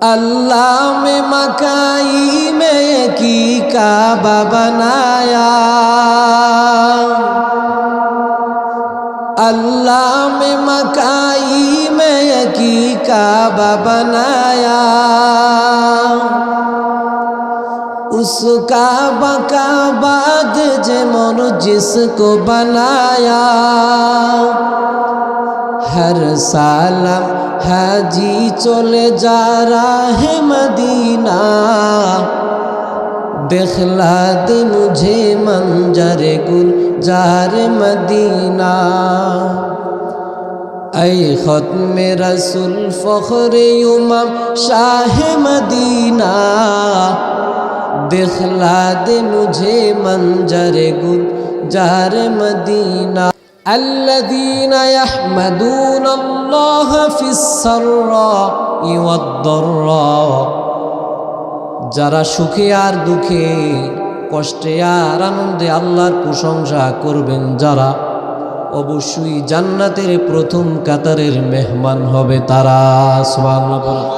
अल्लाह में मकाई में की काबा बनाया, अल्लाह में मकाई में की काबा बनाया। उस काबा का बाद जेमन जिसको बनाया, हर साल हाजी चले जा रहा है मदीना, दिखला दे मुझे मंजर गुलजार मदीना। ऐ ख़त्म रसूल फ़ख्र उमम शाह मदीना, दिखला दे मुझे मंजर गुलजार मदीना। अल्लज़ीना यहमदूना अल्लाह फिस्सर्राइ वद्दर्रा, যারা সুখে আর দুঃখে, কষ্টে আর আনন্দে আল্লাহর প্রশংসা করবেন যারা, অবশ্যই জান্নাতের প্রথম কাতারের মেহমান হবে তারা। সুবহানাল্লাহ।